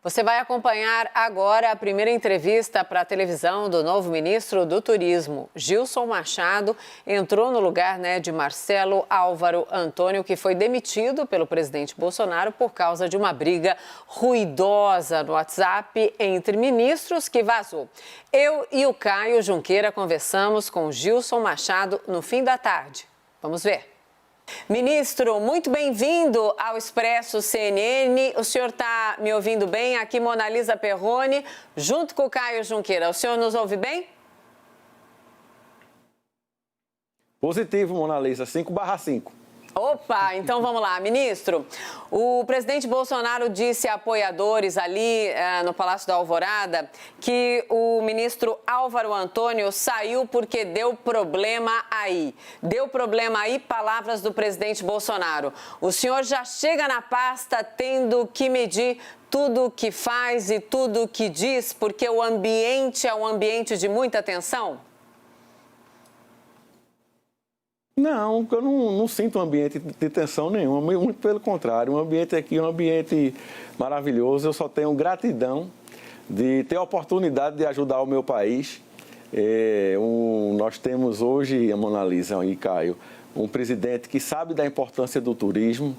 Você vai acompanhar agora a primeira entrevista para a televisão do novo ministro do Turismo. Gilson Machado entrou no lugar de Marcelo Álvaro Antônio, que foi demitido pelo presidente Bolsonaro por causa de uma briga ruidosa no WhatsApp entre ministros que vazou. Eu e o Caio Junqueira conversamos com Gilson Machado no fim da tarde. Vamos ver. Ministro, muito bem-vindo ao Expresso CNN. O senhor está me ouvindo bem? Aqui Monalisa Perrone, junto com o Caio Junqueira. O senhor nos ouve bem? Positivo, Monalisa, 5/5. Opa, então vamos lá, ministro. O presidente Bolsonaro disse a apoiadores ali no Palácio da Alvorada que o ministro Álvaro Antônio saiu porque deu problema aí. Deu problema aí, palavras do presidente Bolsonaro. O senhor já chega na pasta tendo que medir tudo o que faz e tudo o que diz, porque o ambiente é um ambiente de muita tensão? Não, eu não sinto um ambiente de tensão nenhuma, muito pelo contrário. O ambiente aqui é um ambiente maravilhoso. Eu só tenho gratidão de ter a oportunidade de ajudar o meu país. Nós temos hoje, a Monalisa e Caio, um presidente que sabe da importância do turismo,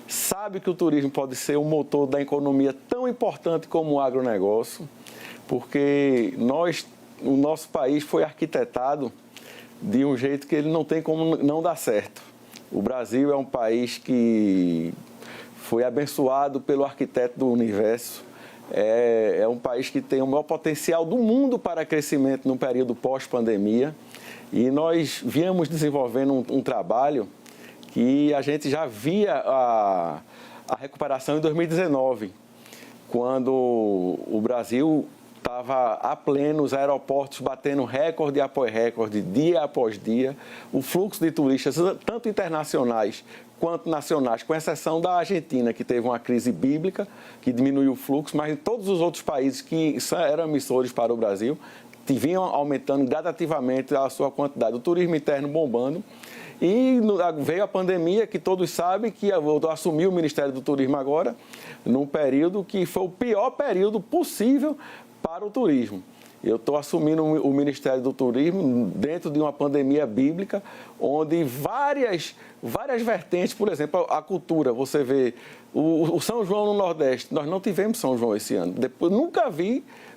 sabe que o turismo pode ser um motor da economia tão importante como o agronegócio, porque o nosso país foi arquitetado de um jeito que ele não tem como não dar certo. O Brasil é um país que foi abençoado pelo arquiteto do universo, é um país que tem o maior potencial do mundo para crescimento no período pós-pandemia, e nós viemos desenvolvendo um trabalho que a gente já via a recuperação em 2019, quando o Brasil estava a pleno, os aeroportos batendo recorde após recorde, dia após dia. O fluxo de turistas, tanto internacionais quanto nacionais, com exceção da Argentina, que teve uma crise bíblica, que diminuiu o fluxo, mas em todos os outros países que eram emissores para o Brasil, vinham aumentando gradativamente a sua quantidade. O turismo interno bombando. E veio a pandemia, que todos sabem que eu assumi o Ministério do Turismo agora, num período que foi o pior período possível para o turismo. Eu estou assumindo o Ministério do Turismo dentro de uma pandemia bíblica, onde várias vertentes, por exemplo, a cultura, você vê o São João no Nordeste, nós não tivemos São João esse ano.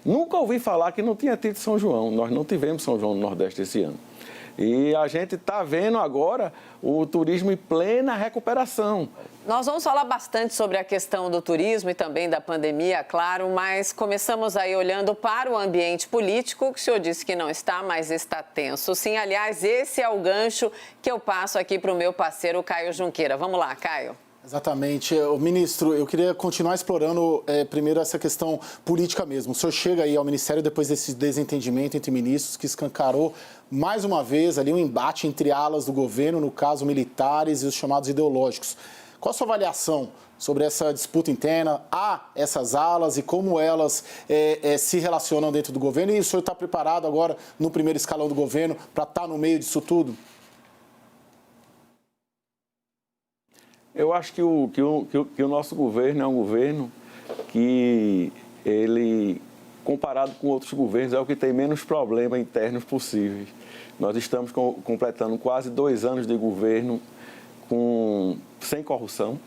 Nunca ouvi falar que não tinha tido São João, nós não tivemos São João no Nordeste esse ano. E a gente está vendo agora o turismo em plena recuperação. Nós vamos falar bastante sobre a questão do turismo e também da pandemia, claro, mas começamos aí olhando para o ambiente político, que o senhor disse que não está, mas está tenso. Sim, aliás, esse é o gancho que eu passo aqui para o meu parceiro Caio Junqueira. Vamos lá, Caio. Exatamente. Ministro, eu queria continuar explorando primeiro essa questão política mesmo. O senhor chega aí ao Ministério depois desse desentendimento entre ministros que escancarou mais uma vez ali um embate entre alas do governo, no caso militares e os chamados ideológicos. Qual a sua avaliação sobre essa disputa interna, essas alas e como elas se relacionam dentro do governo? E o senhor está preparado agora no primeiro escalão do governo para estar no meio disso tudo? Eu acho que o nosso governo é um governo que ele, comparado com outros governos, é o que tem menos problemas internos possíveis. Nós estamos completando quase 2 anos de governo sem corrupção,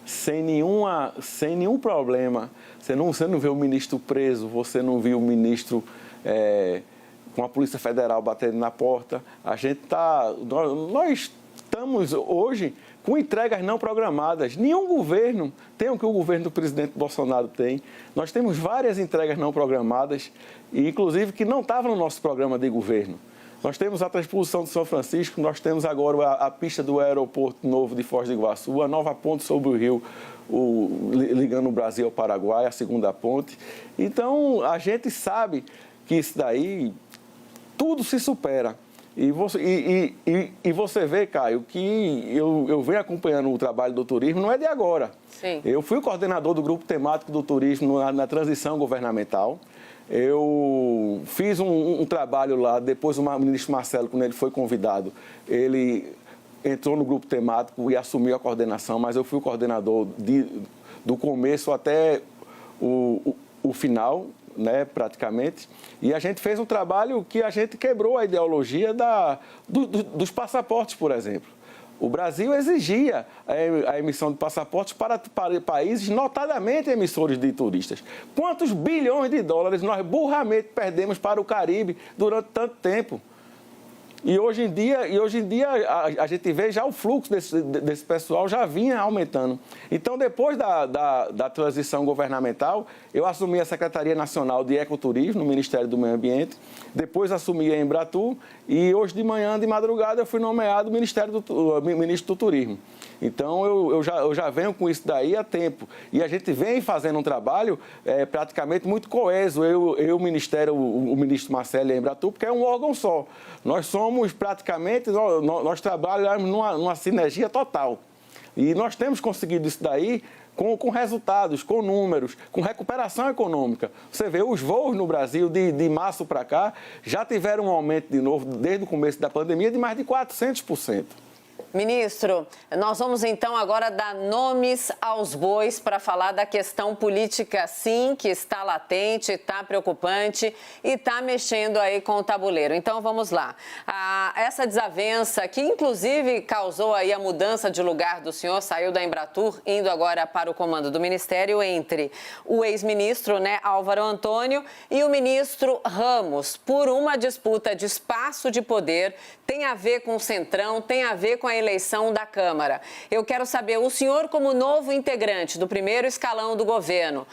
sem nenhum problema. Você não vê o ministro preso, você não viu o ministro com a Polícia Federal batendo na porta. Nós estamos hoje com entregas não programadas. Nenhum governo tem o que o governo do presidente Bolsonaro tem. Nós temos várias entregas não programadas, e inclusive que não estavam no nosso programa de governo. Nós temos a transposição de São Francisco, nós temos agora a pista do aeroporto novo de Foz do Iguaçu, a nova ponte sobre o rio, ligando o Brasil ao Paraguai, a segunda ponte. Então, a gente sabe que isso daí, tudo se supera. E você vê, Caio, que eu venho acompanhando o trabalho do turismo, não é de agora. Sim. Eu fui coordenador do grupo temático do turismo na transição governamental. Eu fiz um trabalho lá, depois o ministro Marcelo, quando ele foi convidado, ele entrou no grupo temático e assumiu a coordenação, mas eu fui o coordenador do começo até o final, né, praticamente, e a gente fez um trabalho que a gente quebrou a ideologia dos passaportes, por exemplo. O Brasil exigia a emissão de passaportes para países notadamente emissores de turistas. Quantos bilhões de dólares nós burramente perdemos para o Caribe durante tanto tempo? E hoje em dia a gente vê já o fluxo desse pessoal já vinha aumentando. Então, depois da transição governamental, eu assumi a Secretaria Nacional de Ecoturismo no Ministério do Meio Ambiente, depois assumi a Embratur e hoje de manhã, de madrugada, eu fui nomeado ministro do Turismo. Então, eu já venho com isso daí há tempo. E a gente vem fazendo um trabalho praticamente muito coeso, o Ministério, o ministro Marcelo e a Embratur, porque é um órgão só. Nós somos praticamente, nós trabalhamos numa sinergia total. E nós temos conseguido isso daí com resultados, com números, com recuperação econômica. Você vê, os voos no Brasil, de março para cá, já tiveram um aumento de novo, desde o começo da pandemia, de mais de 400%. Ministro, nós vamos então agora dar nomes aos bois para falar da questão política, sim, que está latente, está preocupante e está mexendo aí com o tabuleiro. Então vamos lá. Essa desavença que inclusive causou aí a mudança de lugar do senhor, saiu da Embratur, indo agora para o comando do Ministério, entre o ex-ministro, né, Álvaro Antônio, e o ministro Ramos, por uma disputa de espaço de poder, tem a ver com o Centrão, tem a ver com a eleição da Câmara. Eu quero saber, o senhor, como novo integrante do primeiro escalão do governo,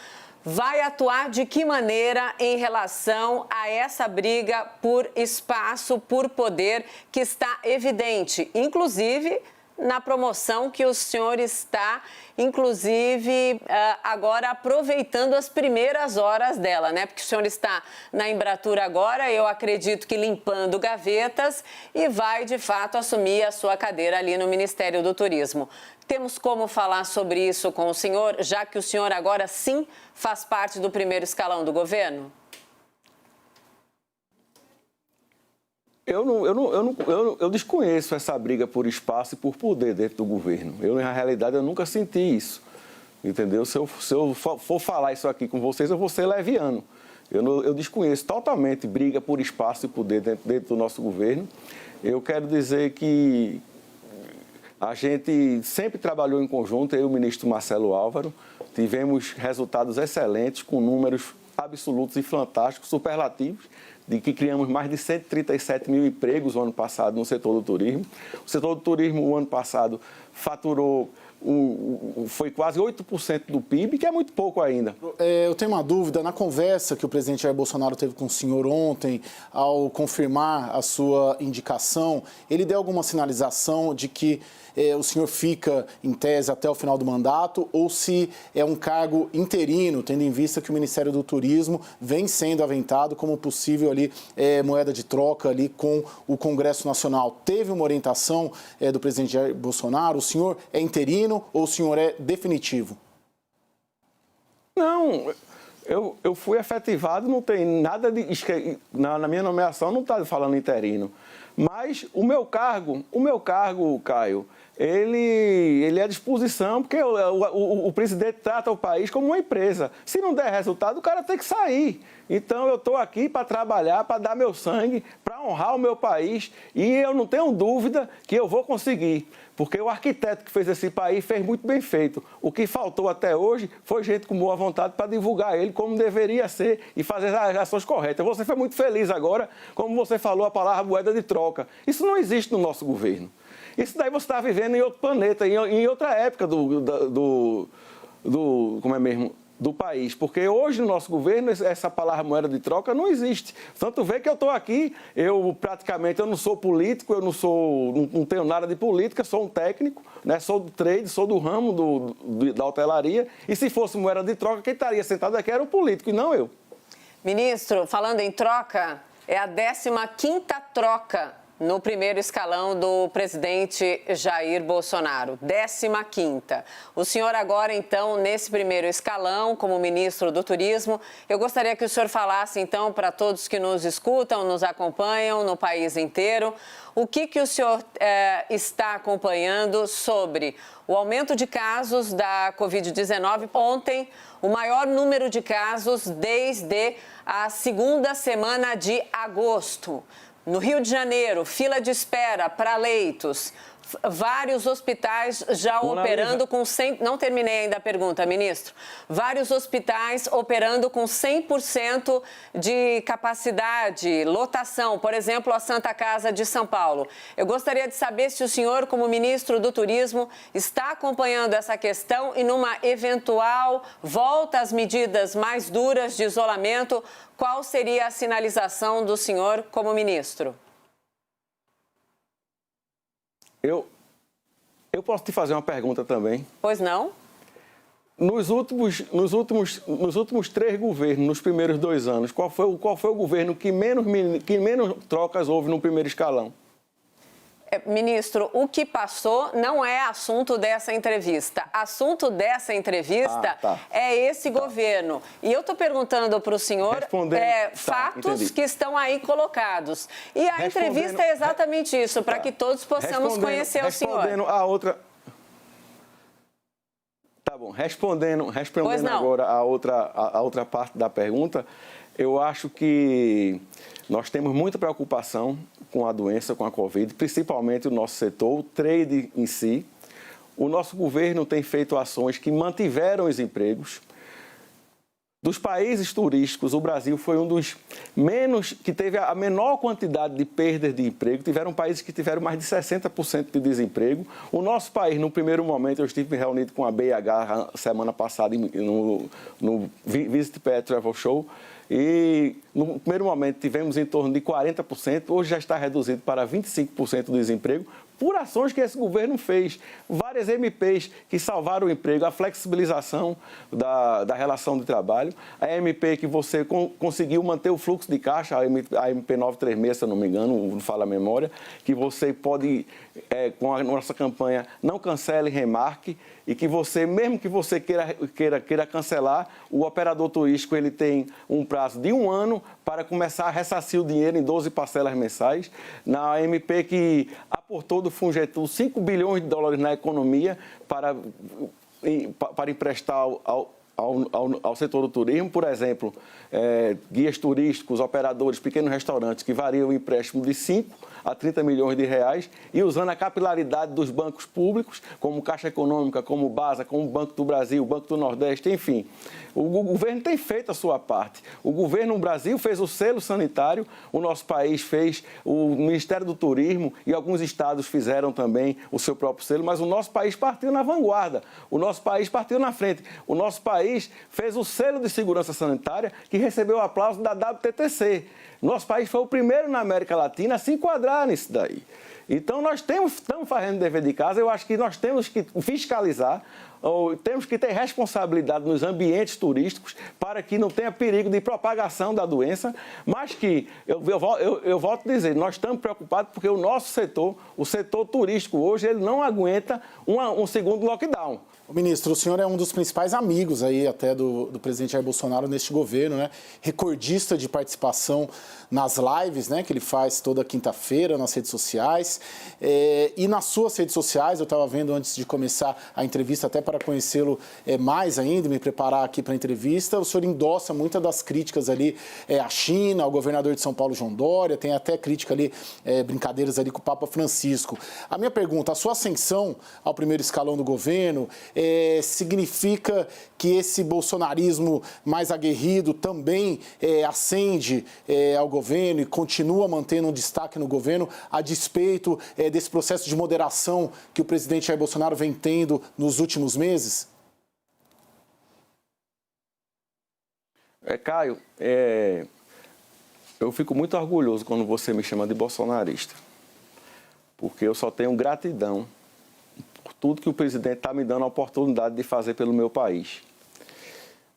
vai atuar de que maneira em relação a essa briga por espaço, por poder, que está evidente, inclusive na promoção que o senhor está, inclusive, agora aproveitando as primeiras horas dela, né? Porque o senhor está na Embratur agora, eu acredito que limpando gavetas e vai, de fato, assumir a sua cadeira ali no Ministério do Turismo. Temos como falar sobre isso com o senhor, já que o senhor agora sim faz parte do primeiro escalão do governo? Eu desconheço essa briga por espaço e por poder dentro do governo. Na realidade, eu nunca senti isso, entendeu? Se eu for falar isso aqui com vocês, eu vou ser leviano. Eu desconheço totalmente briga por espaço e poder dentro do nosso governo. Eu quero dizer que a gente sempre trabalhou em conjunto, eu e o ministro Marcelo Álvaro, tivemos resultados excelentes, com números absolutos e fantásticos, superlativos, de que criamos mais de 137 mil empregos no ano passado no setor do turismo. O setor do turismo, o ano passado, faturou, foi quase 8% do PIB, que é muito pouco ainda. Eu tenho uma dúvida. Na conversa que o presidente Jair Bolsonaro teve com o senhor ontem, ao confirmar a sua indicação, ele deu alguma sinalização de que o senhor fica, em tese, até o final do mandato, ou se é um cargo interino, tendo em vista que o Ministério do Turismo vem sendo aventado como possível ali, moeda de troca ali com o Congresso Nacional. Teve uma orientação do presidente Jair Bolsonaro? O senhor é interino ou o senhor é definitivo? Não, eu fui efetivado, não tem nada de... Na minha nomeação não está falando interino. Mas o meu cargo, Caio, ele é à disposição, porque o presidente trata o país como uma empresa. Se não der resultado, o cara tem que sair. Então, eu estou aqui para trabalhar, para dar meu sangue, para honrar o meu país. E eu não tenho dúvida que eu vou conseguir. Porque o arquiteto que fez esse país fez muito bem feito. O que faltou até hoje foi gente com boa vontade para divulgar ele como deveria ser e fazer as ações corretas. Você foi muito feliz agora, como você falou a palavra moeda de troca. Isso não existe no nosso governo. Isso daí você está vivendo em outro planeta, em outra época do país. Porque hoje no nosso governo essa palavra moeda de troca não existe. Tanto vê que eu estou aqui, eu não sou político, não tenho nada de política, sou um técnico, né? Sou do trade, sou do ramo da hotelaria. E se fosse moeda de troca, quem estaria sentado aqui era o político e não eu. Ministro, falando em troca, é a 15ª troca no primeiro escalão do presidente Jair Bolsonaro, 15ª. O senhor agora, então, nesse primeiro escalão, como ministro do Turismo, eu gostaria que o senhor falasse, então, para todos que nos escutam, nos acompanham no país inteiro, o que o senhor está acompanhando sobre o aumento de casos da Covid-19. Ontem, o maior número de casos desde a segunda semana de agosto. No Rio de Janeiro, fila de espera para leitos. Vários hospitais já operando com 100%... Não terminei ainda a pergunta, ministro. Vários hospitais operando com 100% de capacidade, lotação. Por exemplo, a Santa Casa de São Paulo. Eu gostaria de saber se o senhor, como ministro do Turismo, está acompanhando essa questão e numa eventual volta às medidas mais duras de isolamento, qual seria a sinalização do senhor como ministro? Eu posso te fazer uma pergunta também? Pois não? Nos últimos 3 governos, nos primeiros 2 anos, qual foi o governo que menos trocas houve no primeiro escalão? Ministro, o que passou não é assunto dessa entrevista. Assunto dessa entrevista é esse governo. E eu estou perguntando para o senhor fatos que estão aí colocados. E a entrevista é exatamente isso, para que todos possamos conhecer o senhor. Respondendo a outra... Tá bom. Respondendo agora a outra parte da pergunta, eu acho que nós temos muita preocupação com a doença, com a Covid, principalmente o nosso setor, o trade em si. O nosso governo tem feito ações que mantiveram os empregos. Dos países turísticos, o Brasil foi um dos que teve a menor quantidade de perdas de emprego. Tiveram países que tiveram mais de 60% de desemprego. O nosso país, no primeiro momento, eu estive reunido com a BH semana passada no Visit Pet Travel Show. E, no primeiro momento, tivemos em torno de 40%, hoje já está reduzido para 25% do desemprego, por ações que esse governo fez. Várias MPs que salvaram o emprego, a flexibilização da relação de trabalho, a MP que você conseguiu manter o fluxo de caixa, a MP 936, se eu não me engano, não fala a memória, que você pode, com a nossa campanha, não cancele, remarque, e que você, mesmo que você queira cancelar, o operador turístico ele tem um prazo de 1 ano para começar a ressarcir o dinheiro em 12 parcelas mensais. Na MP que aportou do Fungetul 5 bilhões de dólares na economia para emprestar ao setor do turismo, por exemplo, guias turísticos, operadores, pequenos restaurantes que variam o empréstimo de 5 a 30 milhões de reais e usando a capilaridade dos bancos públicos, como Caixa Econômica, como BASA, como Banco do Brasil, Banco do Nordeste, enfim. O governo tem feito a sua parte. O governo no Brasil fez o selo sanitário, o nosso país fez, o Ministério do Turismo e alguns estados fizeram também o seu próprio selo, mas o nosso país partiu na vanguarda, o nosso país partiu na frente. O nosso país fez o selo de segurança sanitária que recebeu o aplauso da WTTC. Nosso país foi o primeiro na América Latina a se enquadrar nisso daí. Então, nós estamos fazendo o dever de casa. Eu acho que nós temos que fiscalizar, ou temos que ter responsabilidade nos ambientes turísticos para que não tenha perigo de propagação da doença, mas que, eu volto a dizer, nós estamos preocupados porque o nosso setor, o setor turístico hoje, ele não aguenta um segundo lockdown. Ministro, o senhor é um dos principais amigos aí até do presidente Jair Bolsonaro neste governo, né? Recordista de participação nas lives, né? Que ele faz toda quinta-feira nas redes sociais. E nas suas redes sociais, eu estava vendo antes de começar a entrevista, até para conhecê-lo mais ainda, me preparar aqui para a entrevista, o senhor endossa muitas das críticas ali à China, ao governador de São Paulo, João Dória, tem até crítica ali, brincadeiras ali com o Papa Francisco. A minha pergunta, a sua ascensão ao primeiro escalão do governo significa que esse bolsonarismo mais aguerrido também ascende ao governo e continua mantendo um destaque no governo a despeito desse processo de moderação que o presidente Jair Bolsonaro vem tendo nos últimos meses? Caio, eu fico muito orgulhoso quando você me chama de bolsonarista, porque eu só tenho gratidão por tudo que o presidente está me dando a oportunidade de fazer pelo meu país.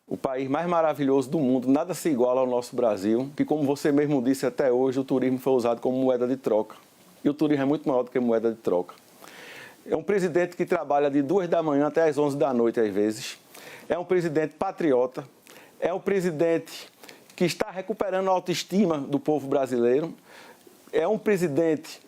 O país mais maravilhoso do mundo, nada se iguala ao nosso Brasil, que, como você mesmo disse até hoje, o turismo foi usado como moeda de troca. E o turismo é muito maior do que moeda de troca. É um presidente que trabalha de 2 da manhã até as 11 da noite, às vezes. É um presidente patriota. É um presidente que está recuperando a autoestima do povo brasileiro. É um presidente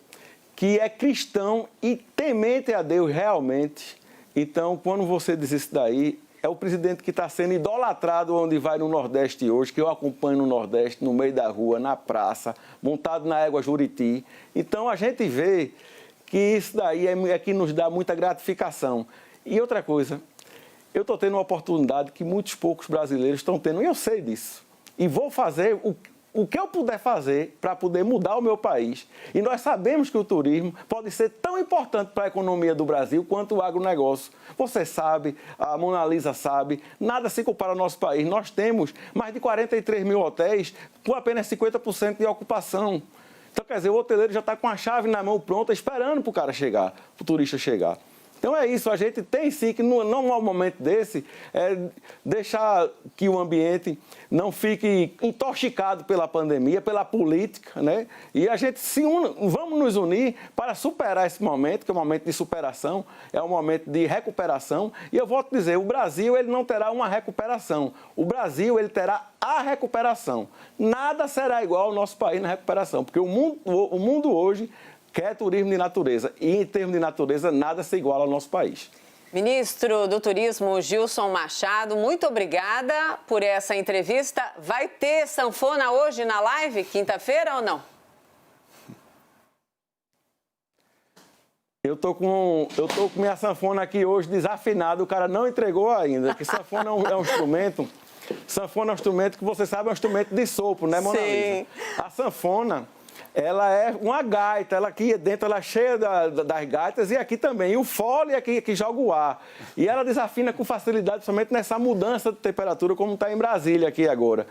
que é cristão e temente a Deus realmente. Então, quando você diz isso daí, é o presidente que está sendo idolatrado onde vai no Nordeste hoje, que eu acompanho no Nordeste, no meio da rua, na praça, montado na égua Juriti. Então, a gente vê que isso daí é que nos dá muita gratificação. E outra coisa, eu estou tendo uma oportunidade que muitos poucos brasileiros estão tendo, e eu sei disso. E vou fazer o que eu puder fazer para poder mudar o meu país. E nós sabemos que o turismo pode ser tão importante para a economia do Brasil quanto o agronegócio. Você sabe, a Mona Lisa sabe, nada se compara ao nosso país. Nós temos mais de 43 mil hotéis com apenas 50% de ocupação. Então, quer dizer, o hoteleiro já está com a chave na mão pronta, esperando para o cara chegar, para o turista chegar. Então é isso, a gente tem sim que, num momento desse, deixar que o ambiente não fique intoxicado pela pandemia, pela política, né? E a gente vamos nos unir para superar esse momento, que é um momento de superação, é um momento de recuperação. E eu volto a dizer, o Brasil ele não terá uma recuperação, o Brasil ele terá a recuperação. Nada será igual ao nosso país na recuperação, porque o mundo hoje quer turismo de natureza. E, em termos de natureza, nada se iguala ao nosso país. Ministro do Turismo, Gilson Machado, muito obrigada por essa entrevista. Vai ter sanfona hoje na live, quinta-feira ou não? Eu tô com minha sanfona aqui hoje desafinada, o cara não entregou ainda, porque sanfona é um instrumento... Sanfona é um instrumento que você sabe, é um instrumento de sopro, né, Mona Lisa? A sanfona... Ela é uma gaita, ela aqui dentro ela é cheia das gaitas e aqui também. E o fole é que joga o ar. E ela desafina com facilidade, somente nessa mudança de temperatura, como está em Brasília aqui agora.